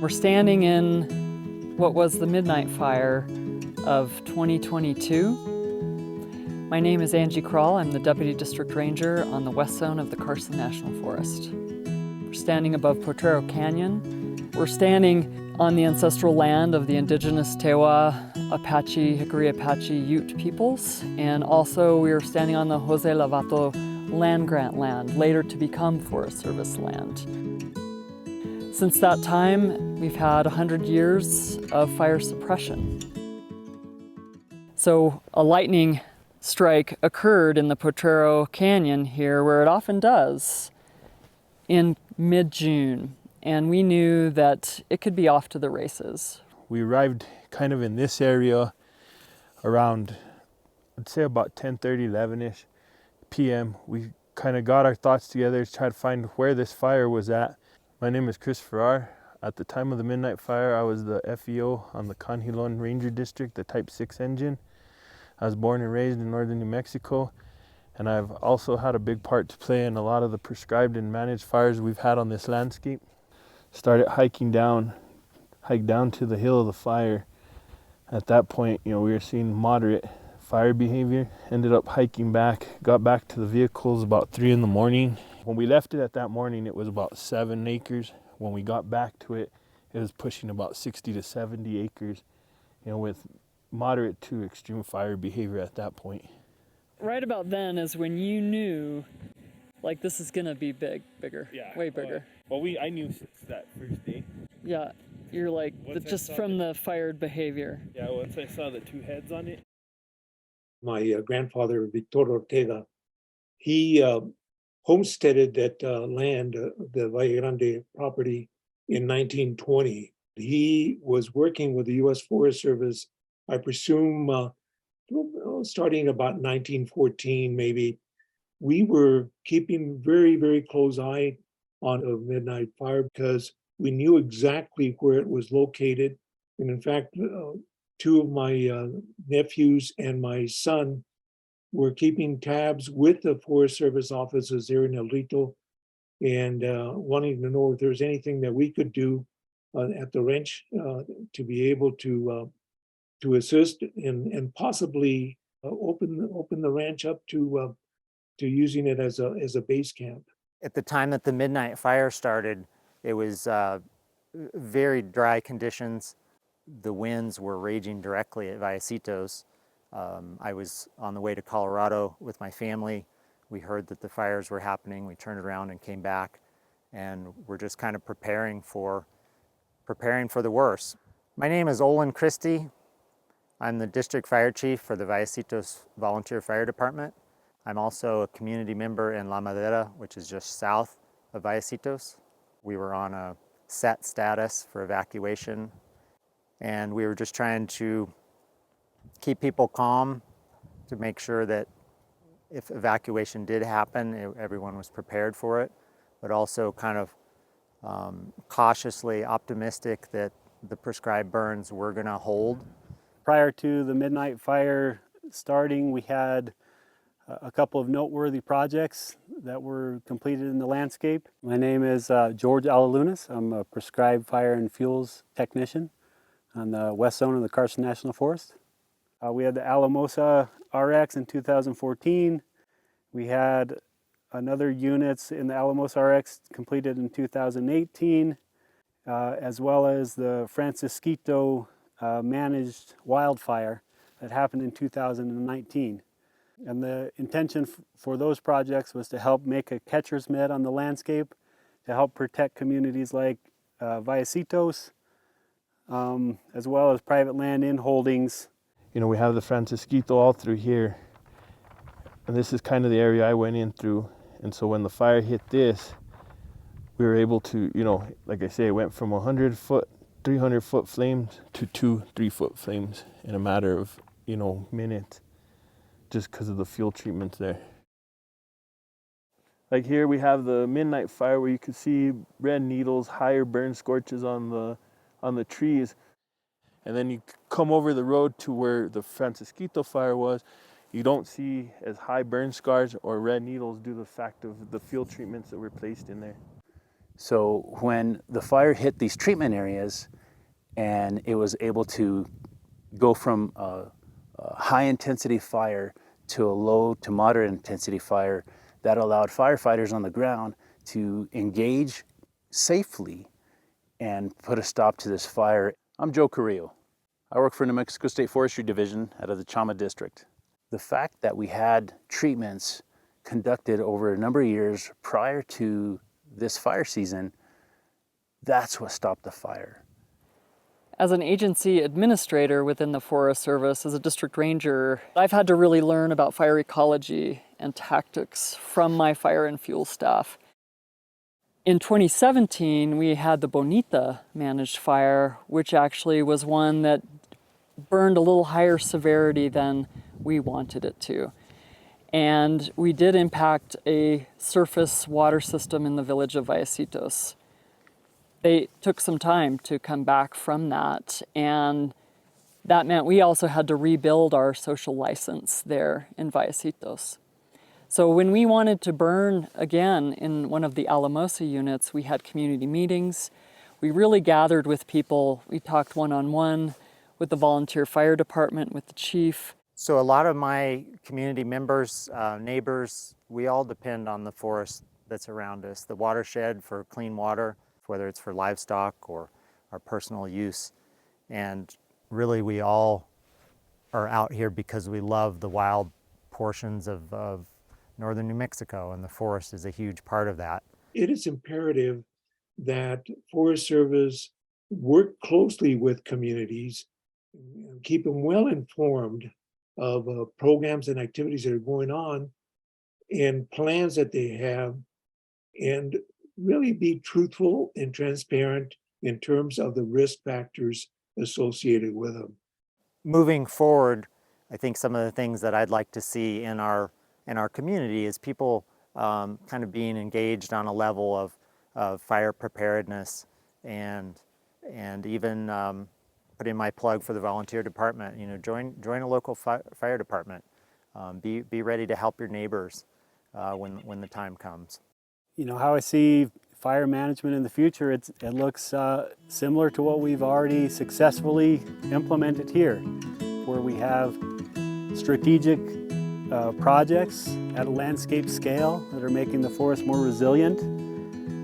We're standing in what was the midnight fire of 2022. My name is Angie Krall. I'm the Deputy District Ranger on the west zone of the Carson National Forest. We're standing above Potrero Canyon. We're standing on the ancestral land of the indigenous Tewa, Apache, Hickory Apache Ute peoples, and also we are standing on the Jose Lavato land grant land, later to become Forest Service land. Since that time, we've had 100 years of fire suppression. So a lightning strike occurred in the Potrero Canyon here, where it often does, in mid-June. And we knew that it could be off to the races. We arrived kind of in this area around, I'd say about 10:30, 11-ish p.m. We kind of got our thoughts together to try to find where this fire was at. My name is Chris Farrar. At the time of the midnight fire, I was the FEO on the Rio Ranger District, the Type 6 engine. I was born and raised in northern New Mexico, and I've also had a big part to play in a lot of the prescribed and managed fires we've had on this landscape. Started hiked down to the hill of the fire. At that point, we were seeing moderate fire behavior. Ended up hiking back, got back to the vehicles about 3 in the morning. When we left it that morning, it was about 7 acres. When we got back to it, it was pushing about 60 to 70 acres, with moderate to extreme fire behavior at that point. Right about then is when you knew, like, this is gonna be bigger, way bigger. I knew since that first day. Yeah, you're like, just from the fired behavior. Yeah, once I saw the 2 heads on it. My grandfather, Victor Ortega, he homesteaded that land, the Valle Grande property, in 1920. He was working with the U.S. Forest Service, I presume, starting about 1914, maybe. We were keeping very, very close eye on a midnight fire because we knew exactly where it was located. And in fact, 2 of my nephews and my son were keeping tabs with the Forest Service officers there in El Rito and wanting to know if there was anything that we could do at the ranch to be able to assist and possibly open the ranch up to using it as a base camp. At the time that the midnight fire started, it was very dry conditions. The winds were raging directly at Vallecitos. I was on the way to Colorado with my family. We heard that the fires were happening. We turned around and came back, and we're just kind of preparing for the worst. My name is Olin Christie. I'm the district fire chief for the Vallecitos Volunteer Fire Department. I'm also a community member in La Madera, which is just south of Vallecitos. We were on a set status for evacuation, and we were just trying to keep people calm to make sure that if evacuation did happen, everyone was prepared for it, but also kind of cautiously optimistic that the prescribed burns were going to hold. Prior to the midnight fire starting, we had a couple of noteworthy projects that were completed in the landscape. My name is George Alalunas. I'm a prescribed fire and fuels technician on the west zone of the Carson National Forest. We had the Alamosa RX in 2014. We had another units in the Alamosa RX completed in 2018, as well as the Francisquito managed wildfire that happened in 2019. And the intention for those projects was to help make a catcher's mitt on the landscape, to help protect communities like Vallecitos, as well as private land in holdings. We have the Francisquito all through here, and this is kind of the area I went in through. And so when the fire hit this, we were able to, like I say, it went from 100-foot, 300-foot flames to 2-3-foot flames in a matter of, minutes, just because of the fuel treatments there. Like here we have the midnight fire where you can see red needles, higher burn scorches on the trees. And then you come over the road to where the Francisquito fire was, you don't see as high burn scars or red needles due to the fact of the fuel treatments that were placed in there. So when the fire hit these treatment areas and it was able to go from a high intensity fire to a low to moderate intensity fire, that allowed firefighters on the ground to engage safely and put a stop to this fire. I'm Joe Carrillo. I work for New Mexico State Forestry Division out of the Chama district. The fact that we had treatments conducted over a number of years prior to this fire season, that's what stopped the fire. As an agency administrator within the Forest Service, as a district ranger, I've had to really learn about fire ecology and tactics from my fire and fuel staff. In 2017, we had the Bonita managed fire, which actually was one that burned a little higher severity than we wanted it to. And we did impact a surface water system in the village of Vallecitos. They took some time to come back from that, and that meant we also had to rebuild our social license there in Vallecitos. So when we wanted to burn again in one of the Alamosa units, we had community meetings. We really gathered with people. We talked one-on-one with the volunteer fire department, with the chief. So a lot of my community members, neighbors, we all depend on the forest that's around us, the watershed for clean water, whether it's for livestock or our personal use. And really we all are out here because we love the wild portions of northern New Mexico, and the forest is a huge part of that. It is imperative that Forest Service work closely with communities, keep them well informed of programs and activities that are going on and plans that they have, and really be truthful and transparent in terms of the risk factors associated with them. Moving forward, I think some of the things that I'd like to see in our community is people kind of being engaged on a level of fire preparedness, and even put in my plug for the volunteer department. You know, join a local fire department. Be ready to help your neighbors when the time comes. You know, how I see fire management in the future, it looks similar to what we've already successfully implemented here, where we have strategic projects at a landscape scale that are making the forest more resilient,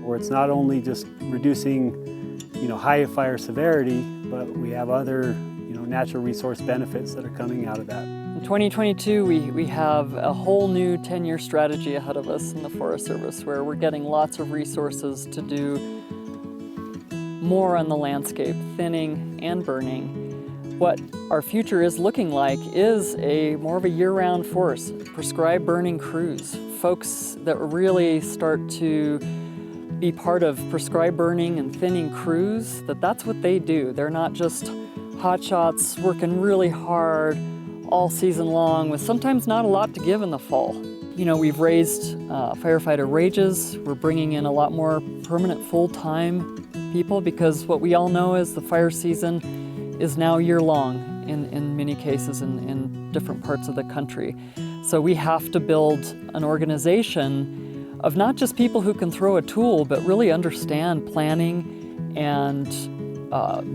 where it's not only just reducing, you know, high fire severity, but we have other, you know, natural resource benefits that are coming out of that. In 2022, we have a whole new 10-year strategy ahead of us in the Forest Service, where we're getting lots of resources to do more on the landscape, thinning and burning. What our future is looking like is more of a year-round forest, prescribed burning crews, folks that really start to be part of prescribed burning and thinning crews, that's what they do. They're not just hotshots working really hard all season long with sometimes not a lot to give in the fall. You know, we've raised firefighter wages. We're bringing in a lot more permanent full-time people, because what we all know is the fire season is now year-long in many cases in different parts of the country. So we have to build an organization of not just people who can throw a tool, but really understand planning and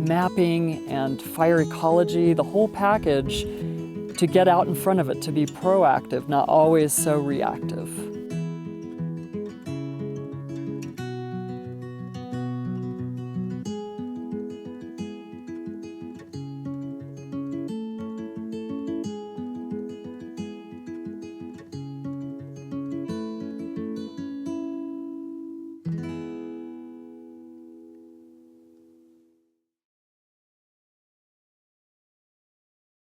mapping and fire ecology, the whole package, to get out in front of it, to be proactive, not always so reactive.